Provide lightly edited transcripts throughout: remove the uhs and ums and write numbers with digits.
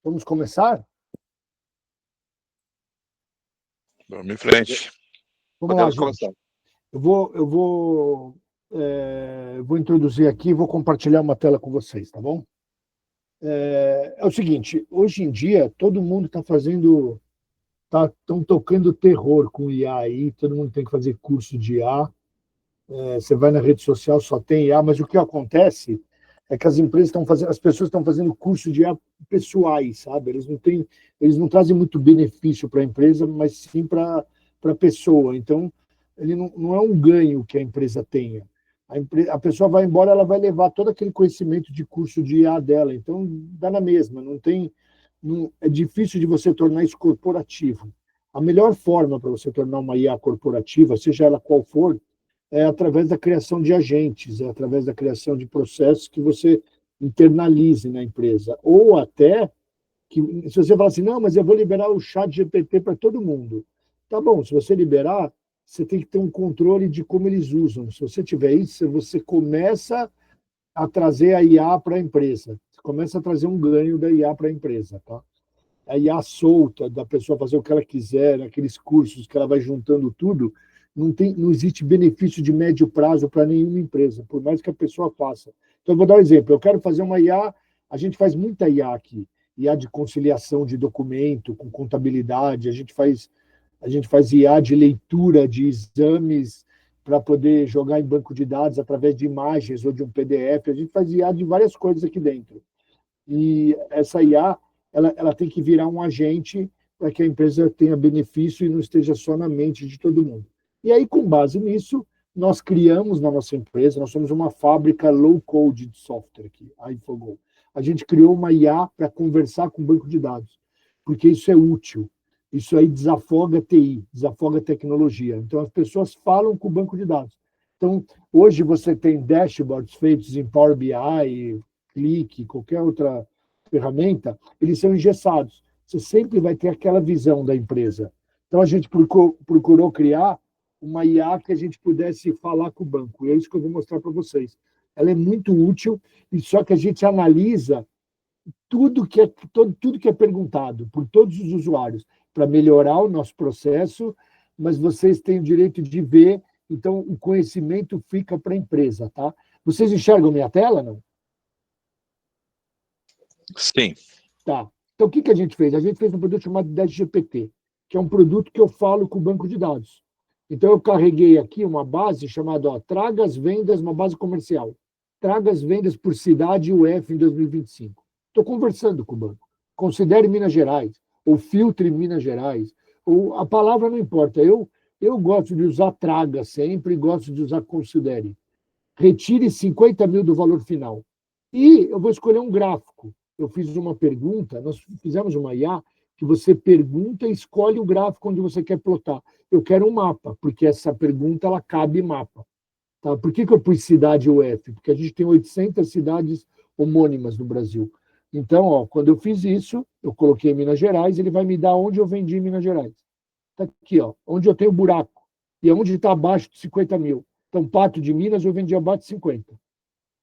Vamos começar? Vamos em frente. Vamos lá, Podemos gente. começar. Eu vou introduzir aqui e vou compartilhar uma tela com vocês, tá bom? É o seguinte, hoje em dia, todo mundo está estão tocando terror com IA aí, todo mundo tem que fazer curso de IA. Você vai na rede social, só tem IA, mas o que acontece é que as pessoas estão fazendo curso de IA pessoais, sabe? Eles não trazem muito benefício para a empresa, mas sim para a pessoa. Então, ele não é um ganho que a empresa tenha. A pessoa vai embora, ela vai levar todo aquele conhecimento de curso de IA dela. Então, dá na mesma. É difícil de você tornar isso corporativo. A melhor forma para você tornar uma IA corporativa, seja ela qual for, é através da criação de agentes, é através da criação de processos que você internalize na empresa. Ou até, que se você falar assim, não, mas eu vou liberar o chat GPT para todo mundo. Tá bom, se você liberar, você tem que ter um controle de como eles usam. Se você tiver isso, você começa a trazer a IA para a empresa. Você começa a trazer um ganho da IA para a empresa, tá? A IA solta, da pessoa fazer o que ela quiser, aqueles cursos que ela vai juntando tudo, não existe benefício de médio prazo para nenhuma empresa, por mais que a pessoa faça. Então, eu vou dar um exemplo. Eu quero fazer uma IA, a gente faz muita IA aqui, IA de conciliação de documento, com contabilidade, a gente faz IA de leitura de exames para poder jogar em banco de dados através de imagens ou de um PDF, a gente faz IA de várias coisas aqui dentro. E essa IA, ela tem que virar um agente para que a empresa tenha benefício e não esteja só na mente de todo mundo. E aí, com base nisso, nós criamos na nossa empresa, nós somos uma fábrica low-code de software aqui, a Infogol. A gente criou uma IA para conversar com o banco de dados, porque isso é útil. Isso aí desafoga TI, desafoga tecnologia. Então, as pessoas falam com o banco de dados. Então, hoje você tem dashboards feitos em Power BI, Click, qualquer outra ferramenta, eles são engessados. Você sempre vai ter aquela visão da empresa. Então, a gente procurou criar uma IA que a gente pudesse falar com o banco. E é isso que eu vou mostrar para vocês. Ela é muito útil, e só que a gente analisa tudo que é perguntado por todos os usuários para melhorar o nosso processo, mas vocês têm o direito de ver, então o conhecimento fica para a empresa, tá? Vocês enxergam minha tela, não? Sim. Tá. Então, o que a gente fez? A gente fez um produto chamado 10GPT, que é um produto que eu falo com o banco de dados. Então, eu carreguei aqui uma base chamada Traga as vendas, uma base comercial. Traga as vendas por cidade UF em 2025. Estou conversando com o banco. Considere Minas Gerais, ou filtre Minas Gerais, ou a palavra não importa. Eu gosto de usar traga sempre, gosto de usar considere. Retire 50 mil do valor final. E eu vou escolher um gráfico. Eu fiz uma pergunta, nós fizemos uma IA, que você pergunta e escolhe o gráfico onde você quer plotar. Eu quero um mapa, porque essa pergunta ela cabe mapa. Tá? Por que eu pus cidade UF? Porque a gente tem 800 cidades homônimas no Brasil. Então, quando eu fiz isso, eu coloquei Minas Gerais, ele vai me dar onde eu vendi em Minas Gerais. Está aqui, onde eu tenho buraco. E onde está abaixo de 50 mil. Então, Pato de Minas eu vendi abaixo de 50.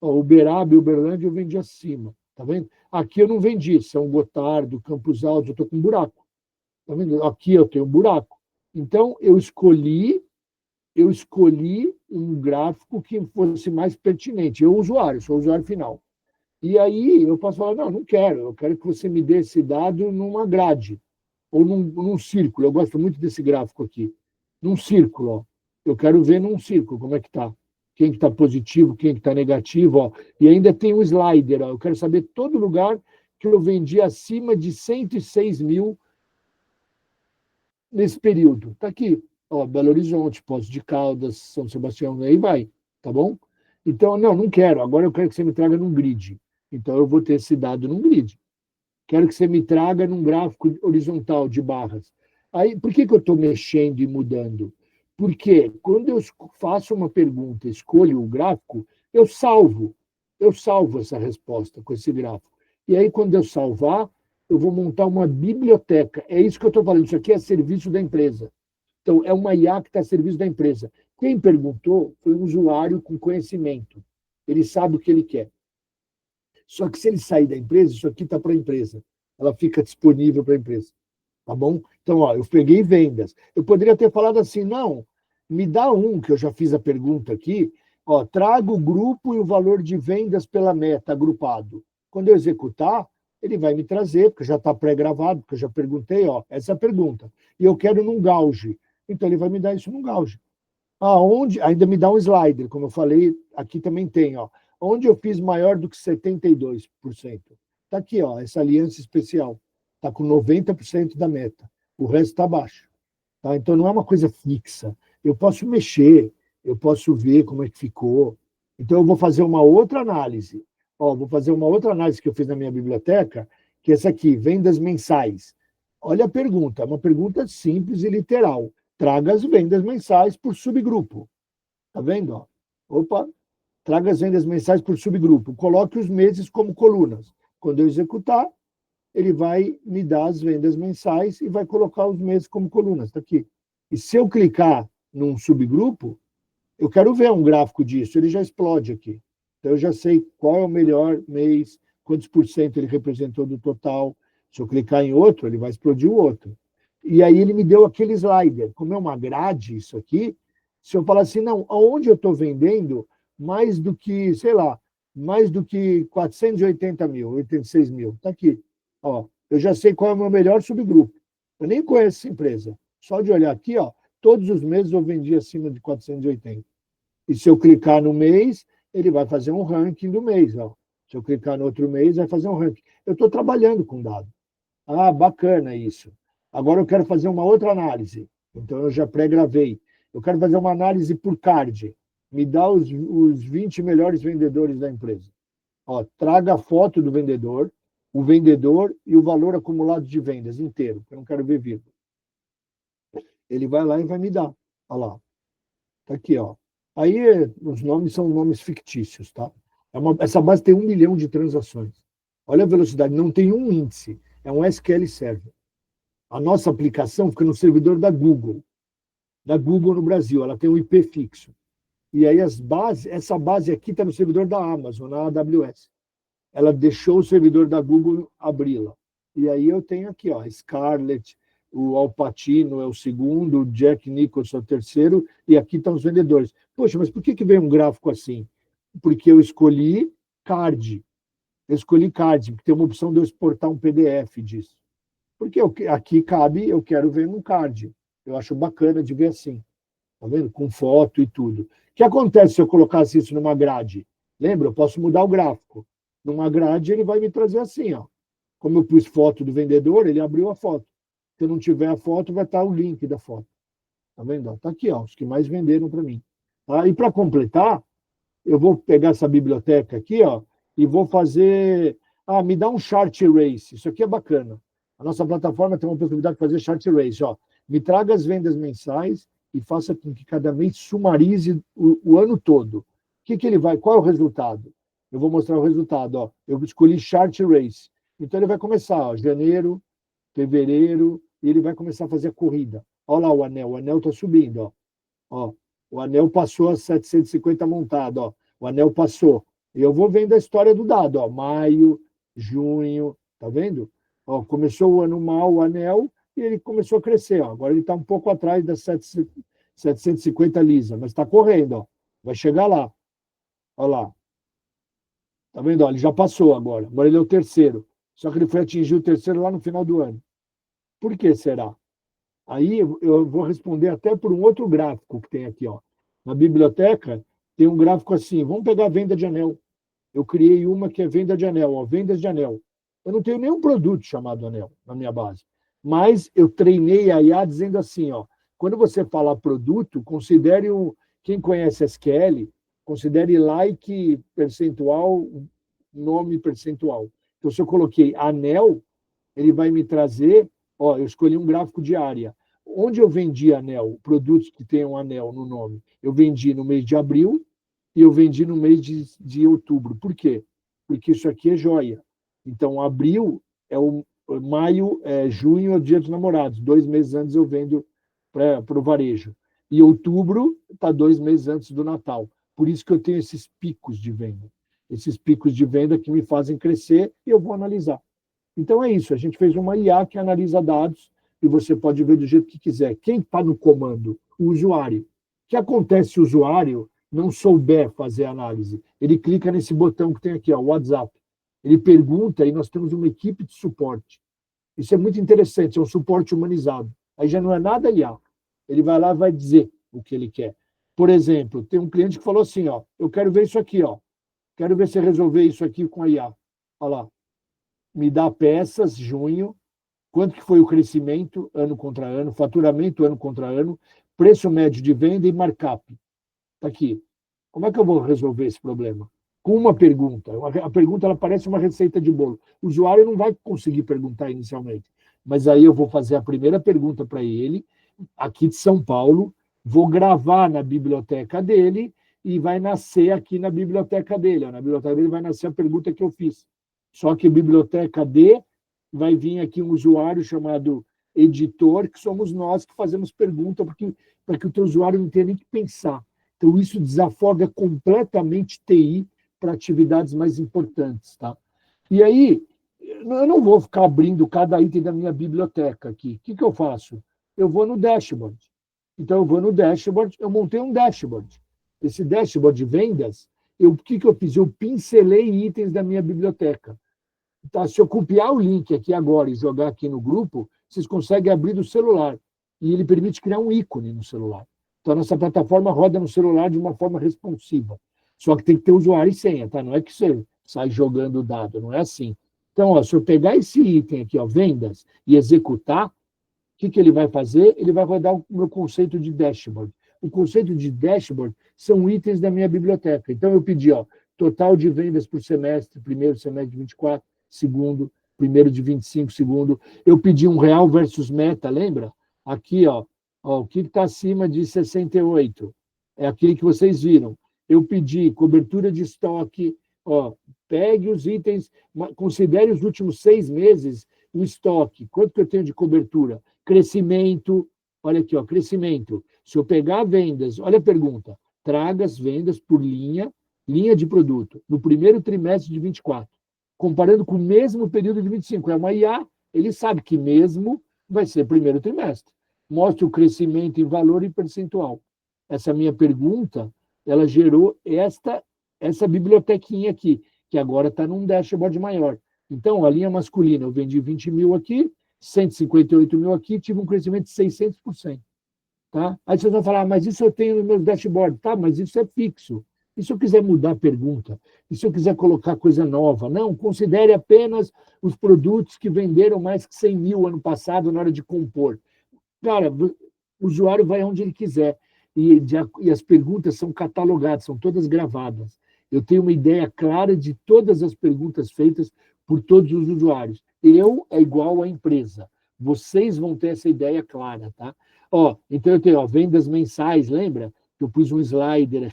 Uberaba e Uberlândia eu vendi acima. Tá vendo? Aqui eu não vendi. São Gotardo, Campos Altos, eu estou com buraco. Tá vendo? Aqui eu tenho buraco. Então, eu escolhi um gráfico que fosse mais pertinente. Eu, usuário, sou o usuário final. E aí eu posso falar, não quero, eu quero que você me dê esse dado numa grade, ou num círculo. Eu gosto muito desse gráfico aqui. Num círculo, eu quero ver num círculo como é que está. Quem que está positivo, quem que está negativo. E ainda tem um slider. Eu quero saber todo lugar que eu vendi acima de 106 mil nesse período. Está aqui. Belo Horizonte, Poços de Caldas, São Sebastião, aí vai. Tá bom? Então, não quero. Agora eu quero que você me traga num grid. Então, eu vou ter esse dado num grid. Quero que você me traga num gráfico horizontal de barras. Aí, por que eu estou mexendo e mudando? Porque quando eu faço uma pergunta, escolho o gráfico, eu salvo essa resposta com esse gráfico. E aí, quando eu salvar, eu vou montar uma biblioteca. É isso que eu estou falando. Isso aqui é serviço da empresa. Então, é uma IA que está a serviço da empresa. Quem perguntou foi um usuário com conhecimento. Ele sabe o que ele quer. Só que se ele sair da empresa, isso aqui está para a empresa. ela fica disponível para a empresa. Tá bom? Então, ó, eu peguei vendas. Eu poderia ter falado assim, não, me dá um, que eu já fiz a pergunta aqui, ó, traga o grupo e o valor de vendas pela meta agrupado. Quando eu executar, ele vai me trazer, porque já está pré-gravado, porque eu já perguntei, ó, essa é a pergunta. E eu quero num gauge. Então, ele vai me dar isso num gauge. Aonde, ainda me dá um slider, como eu falei, aqui também tem, ó. Onde eu fiz maior do que 72%. Está aqui, ó, essa aliança especial. Está com 90% da meta. O resto está abaixo. Tá? Então não é uma coisa fixa. Eu posso mexer, eu posso ver como é que ficou. Então eu vou fazer uma outra análise. Ó, vou fazer uma outra análise que eu fiz na minha biblioteca, que é essa aqui, vendas mensais. Olha a pergunta, é uma pergunta simples e literal. Traga as vendas mensais por subgrupo. Tá vendo? Ó? Opa, traga as vendas mensais por subgrupo. Coloque os meses como colunas. Quando eu executar, ele vai me dar as vendas mensais e vai colocar os meses como colunas. Está aqui. E se eu clicar num subgrupo, eu quero ver um gráfico disso. Ele já explode aqui. Então, eu já sei qual é o melhor mês, quantos por cento ele representou do total. Se eu clicar em outro, ele vai explodir o outro. E aí ele me deu aquele slider. Como é uma grade isso aqui, se eu falar assim, não, aonde eu estou vendendo mais do que, sei lá, mais do que 480 mil, 86 mil. Está aqui. Ó, eu já sei qual é o meu melhor subgrupo. Eu nem conheço essa empresa. Só de olhar aqui, ó, todos os meses eu vendi acima de 480. E se eu clicar no mês, ele vai fazer um ranking do mês. Ó. Se eu clicar no outro mês, vai fazer um ranking. Eu estou trabalhando com dado. Ah, bacana isso. Agora eu quero fazer uma outra análise. Então eu já pré-gravei. Eu quero fazer uma análise por card. Me dá os 20 melhores vendedores da empresa. Ó, traga a foto do vendedor, o vendedor e o valor acumulado de vendas inteiro, que eu não quero ver vírgula. Ele vai lá e vai me dar. Olha lá. Tá aqui, ó. Aí os nomes são nomes fictícios, tá? Essa base tem 1 milhão de transações. Olha a velocidade, não tem um índice. É um SQL Server. A nossa aplicação fica no servidor da Google no Brasil. Ela tem um IP fixo. E aí essa base aqui está no servidor da Amazon, na AWS. Ela deixou o servidor da Google abri-la. E aí eu tenho aqui, ó, Scarlett, o Al Pacino é o segundo, o Jack Nicholson é o terceiro, e aqui estão os vendedores. Poxa, mas por que veio um gráfico assim? Porque eu escolhi card. Eu escolhi card, porque tem uma opção de eu exportar um PDF disso. Porque aqui cabe, eu quero ver num card. Eu acho bacana de ver assim. Tá vendo? Com foto e tudo. O que acontece se eu colocasse isso numa grade? Lembra? Eu posso mudar o gráfico. Numa grade, ele vai me trazer assim, ó. Como eu pus foto do vendedor, ele abriu a foto. Se não tiver a foto, vai estar o link da foto. Tá vendo? Está aqui, ó, os que mais venderam para mim. Tá? E para completar, eu vou pegar essa biblioteca aqui, ó, e vou fazer. Ah, me dá um chart erase. Isso aqui é bacana. A nossa plataforma tem uma possibilidade de fazer chart erase. Ó. Me traga as vendas mensais e faça com que cada mês sumarize o ano todo. O que ele vai? Qual é o resultado? Eu vou mostrar o resultado. Ó. Eu escolhi chart erase. Então ele vai começar, ó, janeiro, fevereiro, e ele vai começar a fazer a corrida. Olha lá o anel está subindo. Ó. Ó, o anel passou a 750 montado. Ó. O anel passou. E eu vou vendo a história do dado. Ó. Maio, junho, tá vendo? Ó, começou o ano mal, o anel, e ele começou a crescer. Ó. Agora ele está um pouco atrás das 750 lisa, mas está correndo. Ó. Vai chegar lá. Olha lá. Tá vendo? Ó, ele já passou agora. Agora ele é o terceiro. Só que ele foi atingir o terceiro lá no final do ano. Por que será? Aí eu vou responder até por um outro gráfico que tem aqui. Ó. Na biblioteca tem um gráfico assim. Vamos pegar a venda de anel. Eu criei uma que é venda de anel. Ó, vendas de anel. Eu não tenho nenhum produto chamado anel na minha base. Mas eu treinei a IA dizendo assim, ó, quando você fala produto, considere quem conhece SQL, considere like percentual, nome percentual. Então, se eu coloquei anel, ele vai me trazer, ó, eu escolhi um gráfico de área. Onde eu vendi anel, produtos que tenham anel no nome? Eu vendi no mês de abril e eu vendi no mês de outubro. Por quê? Porque isso aqui é joia. Então, abril é maio, junho é o dia dos namorados. 2 meses antes eu vendo para o varejo. E outubro está 2 meses antes do Natal. Por isso que eu tenho esses picos de venda. Esses picos de venda que me fazem crescer e eu vou analisar. Então é isso, a gente fez uma IA que analisa dados e você pode ver do jeito que quiser. Quem está no comando? O usuário. O que acontece se o usuário não souber fazer análise? Ele clica nesse botão que tem aqui, ó, WhatsApp. Ele pergunta e nós temos uma equipe de suporte. Isso é muito interessante, é um suporte humanizado. Aí já não é nada IA. Ele vai lá e vai dizer o que ele quer. Por exemplo, tem um cliente que falou assim, ó, eu quero ver isso aqui, ó. Quero ver você resolver isso aqui com a IA. Olha lá. Me dá peças, junho, quanto que foi o crescimento ano contra ano, faturamento ano contra ano, preço médio de venda e markup. Está aqui. Como é que eu vou resolver esse problema? Com uma pergunta. A pergunta ela parece uma receita de bolo. O usuário não vai conseguir perguntar inicialmente. Mas aí eu vou fazer a primeira pergunta para ele, aqui de São Paulo, vou gravar na biblioteca dele e vai nascer aqui na biblioteca dele. Na biblioteca dele vai nascer a pergunta que eu fiz. Só que a biblioteca D vai vir aqui um usuário chamado editor, que somos nós que fazemos pergunta para que o teu usuário não tenha nem que pensar. Então, isso desafoga completamente TI para atividades mais importantes. Tá? E aí, eu não vou ficar abrindo cada item da minha biblioteca aqui. O que eu faço? Eu vou no dashboard. Então, eu vou no dashboard, eu montei um dashboard. Esse dashboard de vendas, o que eu fiz? Eu pincelei itens da minha biblioteca. Tá, se eu copiar o link aqui agora e jogar aqui no grupo, vocês conseguem abrir do celular. E ele permite criar um ícone no celular. Então, a nossa plataforma roda no celular de uma forma responsiva. Só que tem que ter usuário e senha, tá? Não é que você sai jogando dado, não é assim. Então, ó, se eu pegar esse item aqui, ó, vendas, e executar, o que ele vai fazer? Ele vai rodar o meu conceito de dashboard. O conceito de dashboard são itens da minha biblioteca. Então, eu pedi, ó, total de vendas por semestre, primeiro semestre de 24, segundo, primeiro de 25, segundo. Eu pedi um real versus meta, lembra? Aqui, ó o que está acima de 68? É aquele que vocês viram. Eu pedi cobertura de estoque, ó, pegue os itens, considere os últimos 6 meses o estoque. Quanto que eu tenho de cobertura? Crescimento, olha aqui, ó, crescimento. Se eu pegar vendas, olha a pergunta, traga as vendas por linha de produto, no primeiro trimestre de 24, comparando com o mesmo período de 25. É uma IA, ele sabe que mesmo vai ser primeiro trimestre. Mostre o crescimento em valor e percentual. Essa minha pergunta, ela gerou essa bibliotequinha aqui, que agora está num dashboard maior. Então, a linha masculina, eu vendi 20 mil aqui, 158 mil aqui, tive um crescimento de 600%. Tá? Aí vocês vão falar, mas isso eu tenho no meu dashboard. Tá, mas isso é fixo. E se eu quiser mudar a pergunta? E se eu quiser colocar coisa nova? Não, considere apenas os produtos que venderam mais que 100 mil ano passado na hora de compor. Cara, o usuário vai onde ele quiser. E as perguntas são catalogadas, são todas gravadas. Eu tenho uma ideia clara de todas as perguntas feitas por todos os usuários. Eu é igual à empresa. Vocês vão ter essa ideia clara, tá? Ó, então eu tenho vendas mensais, lembra? Eu pus um slider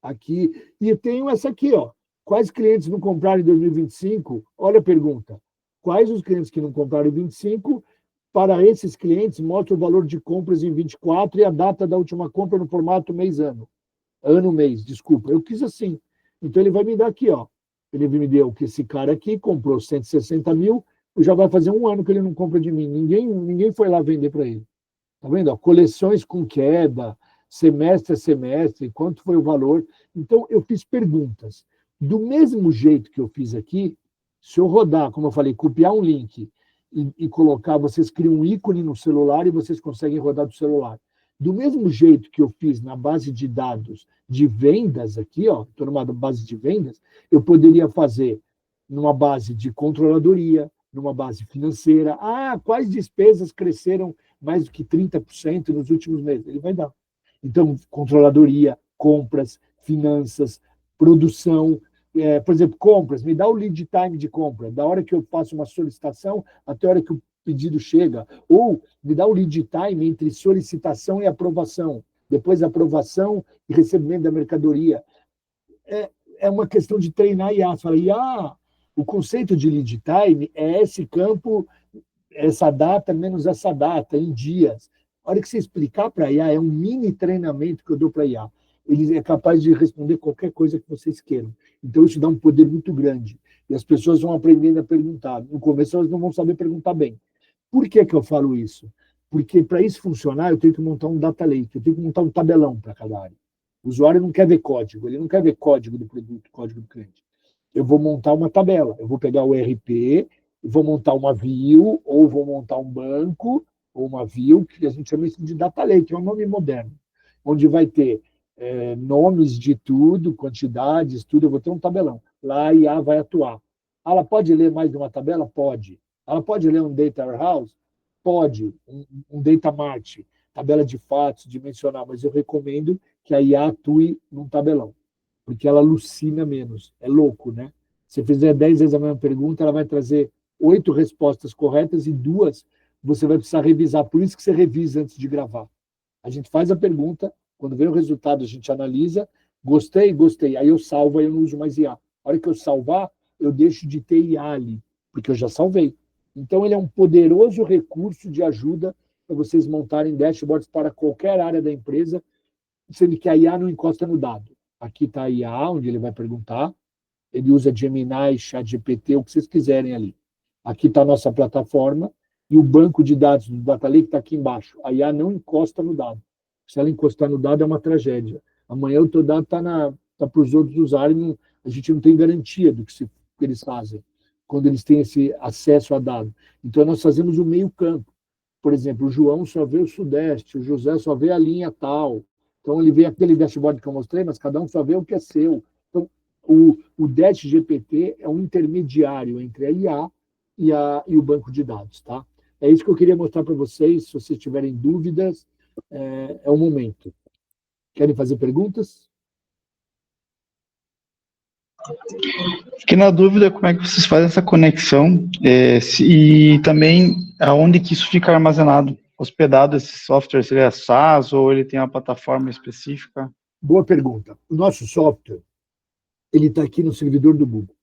aqui. E eu tenho essa aqui, ó. Quais clientes não compraram em 2025? Olha a pergunta. Quais os clientes que não compraram em 25? Para esses clientes, mostra o valor de compras em 24 e a data da última compra no formato mês-ano. Ano-mês, desculpa. Eu quis assim. Então, ele vai me dar aqui, ó. Ele me deu que esse cara aqui comprou 160 mil, já vai fazer 1 ano que ele não compra de mim. Ninguém foi lá vender para ele. Tá vendo? Ó, coleções com queda, semestre a semestre, quanto foi o valor. Então, eu fiz perguntas. Do mesmo jeito que eu fiz aqui, se eu rodar, como eu falei, copiar um link e colocar, vocês criam um ícone no celular e vocês conseguem rodar do celular. Do mesmo jeito que eu fiz na base de dados de vendas aqui, ó, estou numa base de vendas, eu poderia fazer numa base de controladoria, numa base financeira. Ah, quais despesas cresceram mais do que 30% nos últimos meses? Ele vai dar. Então, controladoria, compras, finanças, produção. Por exemplo, compras, me dá o lead time de compra, da hora que eu faço uma solicitação até a hora que o pedido chega, ou me dá o lead time entre solicitação e aprovação, depois aprovação e recebimento da mercadoria. É uma questão de treinar IA. Você fala, o conceito de lead time é esse campo, essa data menos essa data, em dias. A hora que você explicar para a IA, é um mini treinamento que eu dou para a IA. Ele é capaz de responder qualquer coisa que vocês queiram. Então, isso dá um poder muito grande. E as pessoas vão aprendendo a perguntar. No começo, elas não vão saber perguntar bem. Por que eu falo isso? Porque para isso funcionar, eu tenho que montar um data lake, eu tenho que montar um tabelão para cada área. O usuário não quer ver código, ele não quer ver código do produto, código do cliente. Eu vou montar uma tabela, eu vou pegar o ERP, vou montar uma view, ou vou montar um banco, ou uma view, que a gente chama isso de data lake, que é um nome moderno, onde vai ter nomes de tudo, quantidades, tudo, eu vou ter um tabelão. Lá a IA vai atuar. Ela pode ler mais de uma tabela? Pode. Ela pode ler um data warehouse? Pode. Um data mart, tabela de fatos, dimensional, mas eu recomendo que a IA atue num tabelão, porque ela alucina menos. É louco, né? Se fizer 10 vezes a mesma pergunta, ela vai trazer 8 respostas corretas e 2 você vai precisar revisar. Por isso que você revisa antes de gravar. A gente faz a pergunta, quando vem o resultado, a gente analisa. Gostei, gostei. Aí eu salvo, aí eu não uso mais IA. A hora que eu salvar, eu deixo de ter IA ali, porque eu já salvei. Então, ele é um poderoso recurso de ajuda para vocês montarem dashboards para qualquer área da empresa, sendo que a IA não encosta no dado. Aqui está a IA, onde ele vai perguntar. Ele usa Gemini, ChatGPT, o que vocês quiserem ali. Aqui está a nossa plataforma e o banco de dados do Data Lake está aqui embaixo. A IA não encosta no dado. Se ela encostar no dado, é uma tragédia. Amanhã o teu dado está para os outros usarem, a gente não tem garantia do que eles fazem, quando eles têm esse acesso a dado. Então, nós fazemos o meio campo. Por exemplo, o João só vê o Sudeste, o José só vê a linha tal. Então, ele vê aquele dashboard que eu mostrei, mas cada um só vê o que é seu. Então, o Dash GPT é um intermediário entre a IA e o banco de dados, tá? É isso que eu queria mostrar para vocês. Se vocês tiverem dúvidas, é o momento. Querem fazer perguntas? Fiquei na dúvida como é que vocês fazem essa conexão e também aonde que isso fica armazenado, hospedado esse software, se ele é SaaS ou ele tem uma plataforma específica? Boa pergunta. O nosso software, ele está aqui no servidor do Google.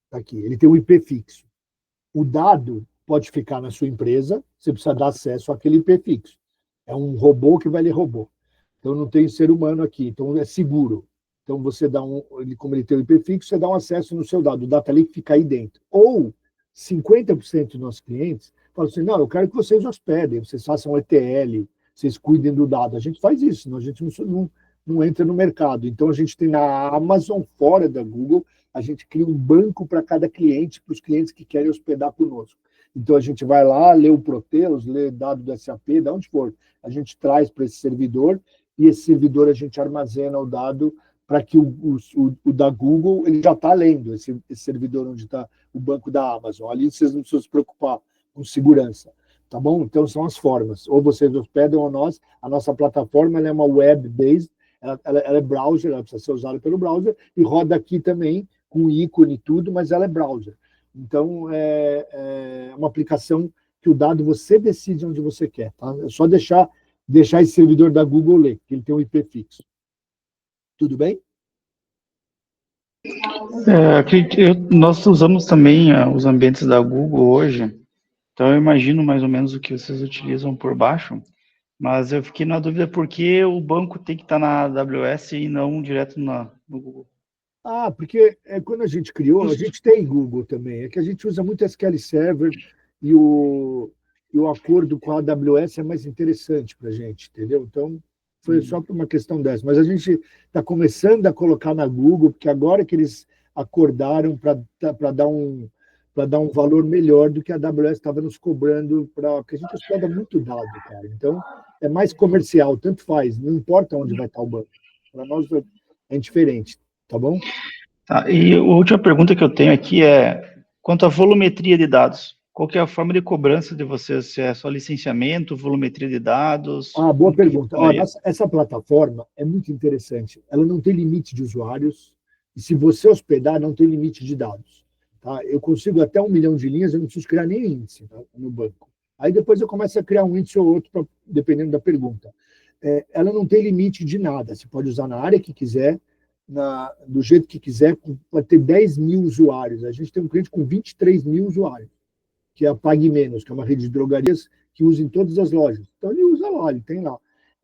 Está aqui. Ele tem um IP fixo. O dado pode ficar na sua empresa, você precisa dar acesso àquele IP fixo. É um robô que vai ler robô. Então não tem ser humano aqui, então é seguro. Então você dá como ele tem o IP fixo, você dá um acesso no seu dado, o data lake fica aí dentro. Ou 50% dos nossos clientes falam assim, não, eu quero que vocês hospedem, vocês façam ETL, vocês cuidem do dado. A gente faz isso, senão a gente não entra no mercado. Então a gente tem na Amazon, fora da Google, a gente cria um banco para cada cliente, para os clientes que querem hospedar conosco. Então a gente vai lá, lê o Proteus, lê dado do SAP, de onde for. A gente traz para esse servidor e esse servidor a gente armazena o dado para que o da Google ele já está lendo, esse servidor onde está o banco da Amazon. Ali vocês não precisam se preocupar com segurança. Tá bom? Então são as formas. Ou vocês hospedam ou nós. A nossa plataforma ela é uma web-based, ela é browser, ela precisa ser usada pelo browser, e roda aqui também com ícone e tudo, mas ela é browser. Então, é uma aplicação que o dado você decide onde você quer. Tá? É só deixar esse servidor da Google ler, que ele tem um IP fixo. Tudo bem? Nós usamos também os ambientes da Google hoje, então eu imagino mais ou menos o que vocês utilizam por baixo, mas eu fiquei na dúvida por que o banco tem que estar na AWS e não direto no Google. Porque quando a gente criou, a gente tem Google também, é que a gente usa muito SQL Server e o acordo com a AWS é mais interessante para a gente, entendeu? Então, foi só por uma questão dessa. Mas a gente está começando a colocar na Google, porque agora que eles acordaram para dar um valor melhor do que a AWS estava nos cobrando, porque a gente hospeda muito dado, cara. Então, é mais comercial, tanto faz, não importa onde vai estar o banco. Para nós é indiferente, tá bom? Tá, e a última pergunta que eu tenho aqui é, quanto à volumetria de dados, qual que é a forma de cobrança de vocês? Se é só licenciamento, volumetria de dados? Boa pergunta. Essa plataforma é muito interessante. Ela não tem limite de usuários e se você hospedar, não tem limite de dados. Tá? Eu consigo até 1 milhão de linhas, eu não preciso criar nem índice, tá, no banco. Aí depois eu começo a criar um índice ou outro, dependendo da pergunta. Ela não tem limite de nada. Você pode usar na área que quiser, do jeito que quiser, pode ter 10 mil usuários. A gente tem um cliente com 23 mil usuários, que é a Pague Menos, que é uma rede de drogarias que usa em todas as lojas. Então ele usa lá, ele tem lá.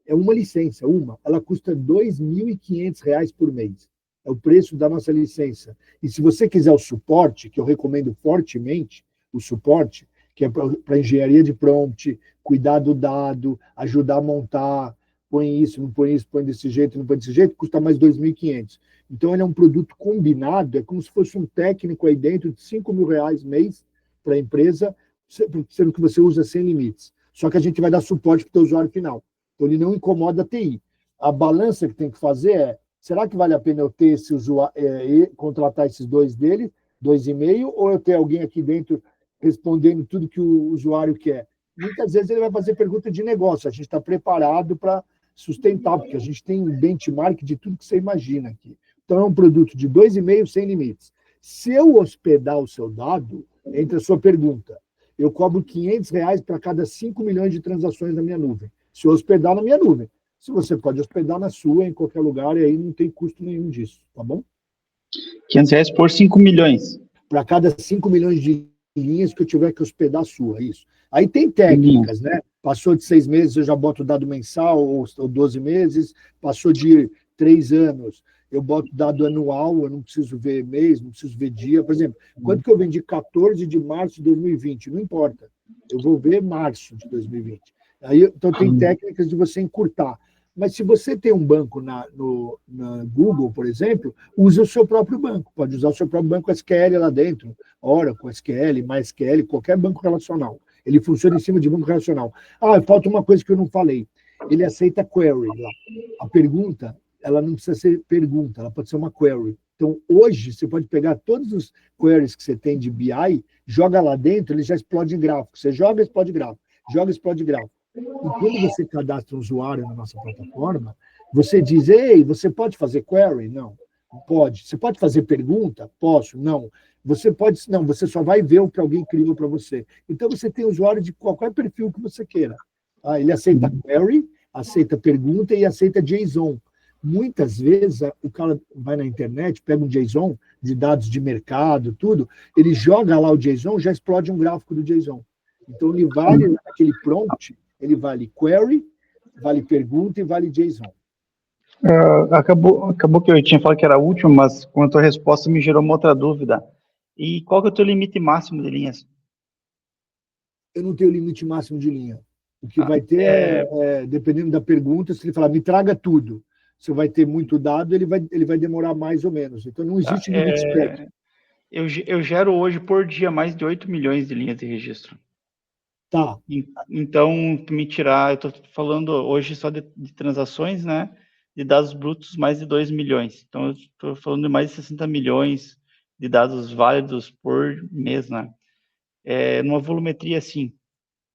É uma licença, ela custa R$ 2.500 por mês. é o preço da nossa licença. E se você quiser o suporte, que eu recomendo fortemente, o suporte, que é para engenharia de prompt, cuidar do dado, ajudar a montar, põe isso, não põe isso, põe desse jeito, não põe desse jeito, custa mais 2.500. Então, ele é um produto combinado, é como se fosse um técnico aí dentro de R$ 5.000 mês para a empresa, sendo que você usa sem limites. Só que a gente vai dar suporte para o teu usuário final. Então, ele não incomoda a TI. A balança que tem que fazer é, será que vale a pena eu ter esse usuário, contratar esses dois dele, 2,5, ou eu ter alguém aqui dentro respondendo tudo que o usuário quer? Muitas vezes ele vai fazer pergunta de negócio, a gente está preparado para sustentar, porque a gente tem um benchmark de tudo que você imagina aqui. Então, é um produto de 2,5 sem limites. Se eu hospedar o seu dado, entra a sua pergunta. Eu cobro R$ 500 para cada 5 milhões de transações na minha nuvem. Se eu hospedar na minha nuvem. Se você pode hospedar na sua, em qualquer lugar, e aí não tem custo nenhum disso, tá bom? R$ 500 por 5 milhões. Para cada 5 milhões de linhas que eu tiver que hospedar a sua, isso. Aí tem técnicas, né? Passou de 6 meses, eu já boto dado mensal, ou 12 meses. Passou de 3 anos, eu boto dado anual, eu não preciso ver mês, não preciso ver dia. Por exemplo, quanto que eu vendi 14 de março de 2020? Não importa. Eu vou ver março de 2020. Aí, então, tem técnicas de você encurtar. Mas se você tem um banco na Google, por exemplo, use o seu próprio banco. Pode usar o seu próprio banco SQL lá dentro. Oracle, SQL, MySQL, qualquer banco relacional. Ele funciona em cima de banco relacional. Ah, falta uma coisa que eu não falei. Ele aceita query lá. A pergunta, ela não precisa ser pergunta, ela pode ser uma query. Então, hoje, você pode pegar todos os queries que você tem de BI, joga lá dentro, ele já explode em gráfico. Você joga, explode gráfico. Joga, explode gráfico. E quando você cadastra um usuário na nossa plataforma, você diz, ei, você pode fazer query? Não. Pode. Você pode fazer pergunta? Posso. Não. Você pode. Não, você só vai ver o que alguém criou para você. Então, você tem usuário de qualquer perfil que você queira. Ah, ele aceita query, aceita pergunta e aceita JSON. Muitas vezes, o cara vai na internet, pega um JSON de dados de mercado, tudo, ele joga lá o JSON, já explode um gráfico do JSON. Então, ele vale aquele prompt, ele vale query, vale pergunta e vale JSON. Acabou que eu tinha falado que era último, mas com a tua resposta me gerou uma outra dúvida. E qual que é o teu limite máximo de linhas? Eu não tenho limite máximo de linha. O que vai ter dependendo da pergunta, se ele falar, me traga tudo, você vai ter muito dado, ele vai demorar mais ou menos. Então, não existe limite spec. Eu gero hoje por dia mais de 8 milhões de linhas de registro. Tá. Então, me tirar, eu estou falando hoje só de transações, né? De dados brutos, mais de 2 milhões. Então, eu estou falando de mais de 60 milhões de dados válidos por mês, né? Numa volumetria assim,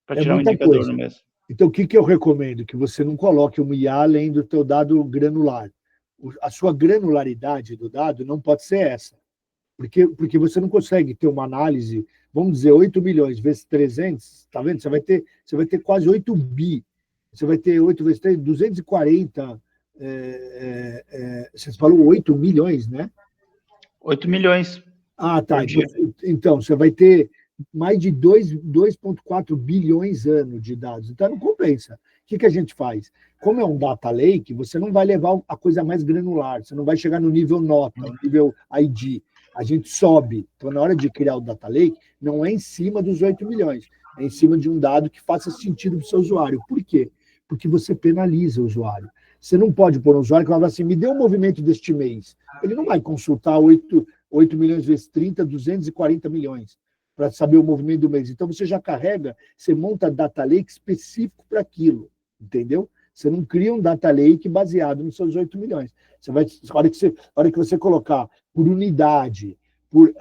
para tirar um indicador coisa. No mês. Então, o que eu recomendo? Que você não coloque um IA além do teu dado granular. A sua granularidade do dado não pode ser essa. Porque você não consegue ter uma análise, vamos dizer, 8 milhões vezes 300, tá vendo? Você vai ter quase 8 bi. Você vai ter 8 vezes 3, 240. Você falou 8 milhões, né? 8 milhões. Ah, tá. Então, você vai ter mais de 2,4 bilhões ano de dados. Então, não compensa. O que a gente faz? Como é um data lake, você não vai levar a coisa mais granular. Você não vai chegar no nível nota, no nível ID. A gente sobe. Então, na hora de criar o data lake, não é em cima dos 8 milhões. É em cima de um dado que faça sentido para o seu usuário. Por quê? Porque você penaliza o usuário. Você não pode pôr um usuário que fala assim, me dê um movimento deste mês. Ele não vai consultar 8 milhões vezes 30, 240 milhões para saber o movimento do mês. Então, você já carrega, você monta data lake específico para aquilo, entendeu? Você não cria um data lake baseado nos seus 8 milhões. Você vai, a hora que você colocar por unidade,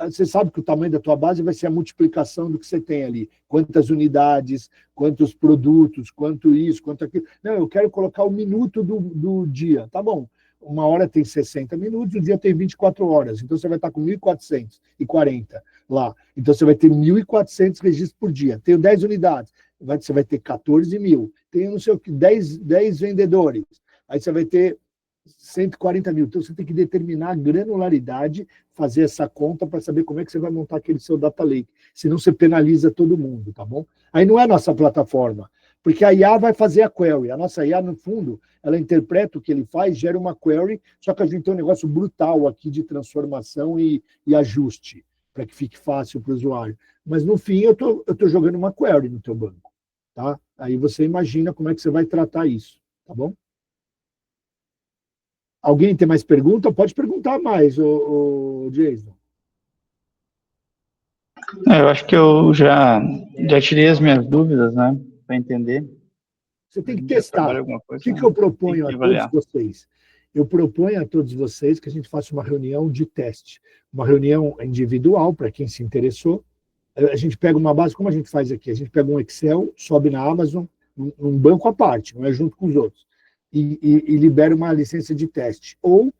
você sabe que o tamanho da tua base vai ser a multiplicação do que você tem ali. Quantas unidades, quantos produtos, quanto isso, quanto aquilo. Não, eu quero colocar o minuto do dia. Tá bom. Uma hora tem 60 minutos, o dia tem 24 horas. Então, você vai estar com 1.440 lá. Então, você vai ter 1.400 registros por dia. Tenho 10 unidades. Você vai ter 14 mil. Tenho, não sei o que, 10 vendedores. Aí você vai ter 140 mil. Então, você tem que determinar a granularidade, fazer essa conta para saber como é que você vai montar aquele seu data lake. Senão, você penaliza todo mundo, tá bom? Aí não é nossa plataforma. Porque a IA vai fazer a query. A nossa IA, no fundo, ela interpreta o que ele faz, gera uma query, só que a gente tem um negócio brutal aqui de transformação e ajuste, para que fique fácil para o usuário. Mas, no fim, eu tô jogando uma query no teu banco. Tá? Aí você imagina como é que você vai tratar isso. Tá bom? Alguém tem mais pergunta? Pode perguntar mais, o Jason. Eu acho que eu já tirei as minhas dúvidas, né, para entender. Você tem que testar. Alguma coisa, O que eu proponho tem que a todos avaliar. vocês? Eu proponho a todos vocês que a gente faça uma reunião de teste, uma reunião individual para quem se interessou. A gente pega uma base, como a gente faz aqui? A gente pega um Excel, sobe na Amazon, um banco à parte, não é junto com os outros, e libera uma licença de teste. Ou,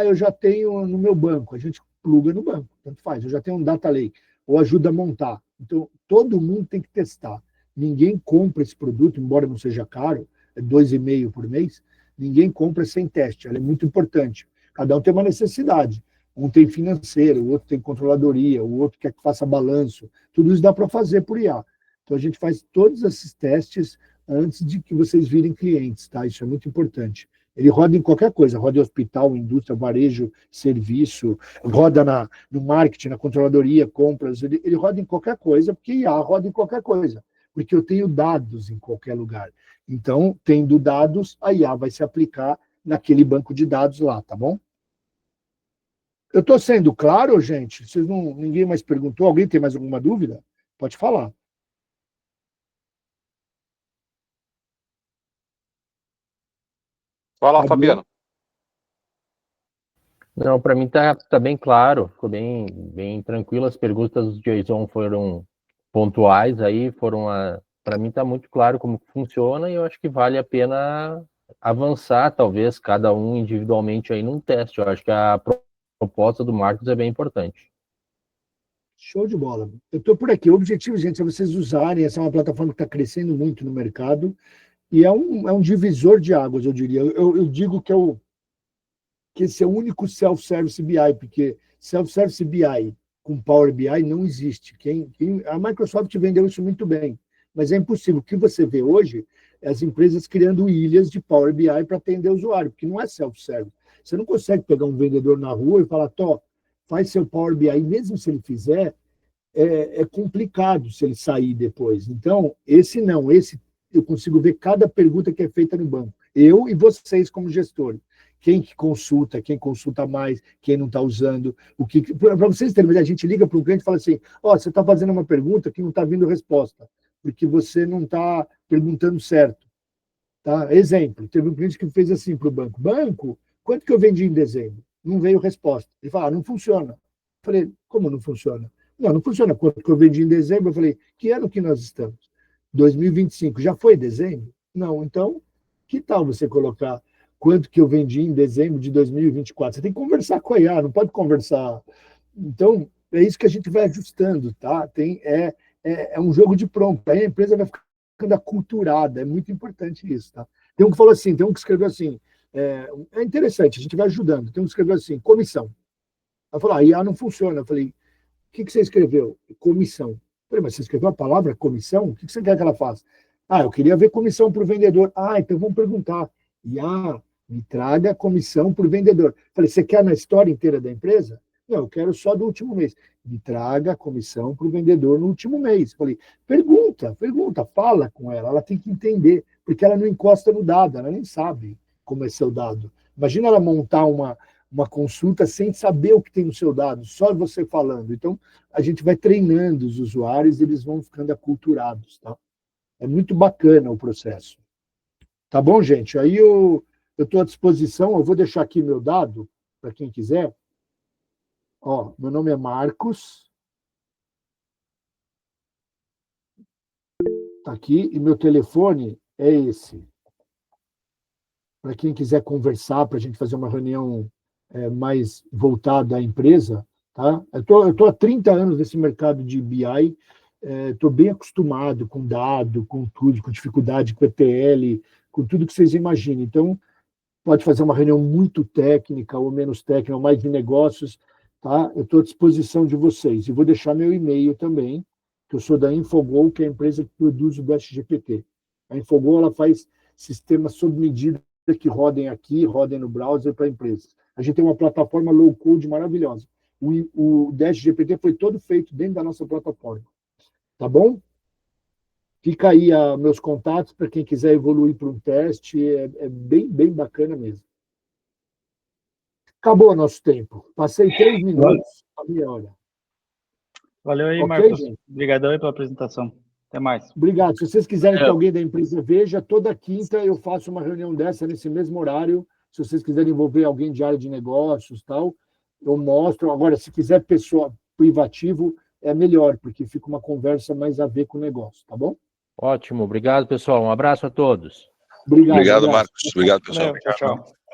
eu já tenho no meu banco, a gente pluga no banco, tanto faz, eu já tenho um data lake, ou ajuda a montar. Então, todo mundo tem que testar. Ninguém compra esse produto, embora não seja caro, é 2,5 por mês, ninguém compra sem teste, ela é muito importante. Cada um tem uma necessidade. Um tem financeiro, o outro tem controladoria, o outro quer que faça balanço. Tudo isso dá para fazer por IA. Então, a gente faz todos esses testes antes de que vocês virem clientes, tá? Isso é muito importante. Ele roda em qualquer coisa, roda em hospital, indústria, varejo, serviço, roda no marketing, na controladoria, compras, ele roda em qualquer coisa, porque IA roda em qualquer coisa, porque eu tenho dados em qualquer lugar. Então, tendo dados, a IA vai se aplicar naquele banco de dados lá, tá bom? Eu estou sendo claro, gente? Ninguém mais perguntou? Alguém tem mais alguma dúvida? Pode falar. Fala, Fabiano. Não, para mim tá bem claro, ficou bem tranquilo. As perguntas do Jason foram pontuais, aí para mim tá muito claro como funciona e eu acho que vale a pena avançar, talvez, cada um individualmente aí num teste. Eu acho que a proposta do Marcos é bem importante. Show de bola. Eu estou por aqui. O objetivo, gente, é vocês usarem. Essa é uma plataforma que está crescendo muito no mercado e é um divisor de águas, eu diria. Eu digo que esse é o único self-service BI, porque self-service BI com Power BI não existe. A Microsoft vendeu isso muito bem, mas é impossível. O que você vê hoje é as empresas criando ilhas de Power BI para atender o usuário, porque não é self-service. Você não consegue pegar um vendedor na rua e falar, faz seu Power BI, mesmo se ele fizer, é complicado se ele sair depois. Então, esse eu consigo ver cada pergunta que é feita no banco. Eu e vocês como gestores. Quem consulta mais, quem não está usando, para vocês terem uma ideia, a gente liga para um cliente e fala assim, você está fazendo uma pergunta que não está vindo resposta, porque você não está perguntando certo. Tá? Exemplo, teve um cliente que fez assim para o banco, quanto que eu vendi em dezembro? Não veio resposta. Ele fala, não funciona. Eu falei, como não funciona? Não funciona. Quanto que eu vendi em dezembro? Eu falei, que ano que nós estamos? 2025. Já foi dezembro? Não. Então, que tal você colocar quanto que eu vendi em dezembro de 2024? Você tem que conversar com a IA, não pode conversar. Então, é isso que a gente vai ajustando, tá? É um jogo de pronto. Aí a empresa vai ficando aculturada. É muito importante isso, tá? Tem um que falou assim, tem um que escreveu assim, é interessante, a gente vai ajudando. Tem um que escreveu assim, comissão. Ela falou, a IA não funciona. Eu falei, o que você escreveu? Comissão. Eu falei, mas você escreveu a palavra comissão? O que você quer que ela faça? Eu queria ver comissão para o vendedor. Então vamos perguntar. IA, me traga a comissão para o vendedor. Eu falei, você quer na história inteira da empresa? Não, eu quero só do último mês. Me traga a comissão para o vendedor no último mês. Eu falei, pergunta, fala com ela tem que entender, porque ela não encosta no dado, ela nem sabe como é seu dado. Imagina ela montar uma consulta sem saber o que tem no seu dado, só você falando. Então, a gente vai treinando os usuários e eles vão ficando aculturados, tá? É muito bacana o processo. Tá bom, gente? Aí eu estou à disposição, eu vou deixar aqui meu dado, para quem quiser. Meu nome é Marcos. Tá aqui, e meu telefone é esse. Para quem quiser conversar, para a gente fazer uma reunião mais voltada à empresa, tá? Eu estou há 30 anos nesse mercado de BI, estou bem acostumado com dado, com tudo, com dificuldade com ETL, com tudo que vocês imaginem. Então, pode fazer uma reunião muito técnica ou menos técnica, ou mais de negócios, tá? Eu estou à disposição de vocês. E vou deixar meu e-mail também, que eu sou da Infogol, que é a empresa que produz o BSGPT. A Infogol ela faz sistemas sob medida que rodem aqui, rodem no browser para empresas. A gente tem uma plataforma low-code maravilhosa. O Dash GPT foi todo feito dentro da nossa plataforma. Tá bom? Fica aí meus contatos para quem quiser evoluir para um teste. É bem, bem bacana mesmo. Acabou o nosso tempo. Passei 3 minutos, a meia hora. Valeu aí, Ok, Marcos. gente? Obrigadão aí pela apresentação. Até mais. Obrigado. Se vocês quiserem que alguém da empresa veja, toda quinta eu faço uma reunião dessa nesse mesmo horário. Se vocês quiserem envolver alguém de área de negócios tal, eu mostro. Agora, se quiser pessoa privativo, é melhor, porque fica uma conversa mais a ver com o negócio, tá bom? Ótimo, obrigado, pessoal. Um abraço a todos. Obrigado, Obrigado, abraço. Marcos. Obrigado, pessoal. Valeu, tchau, tchau.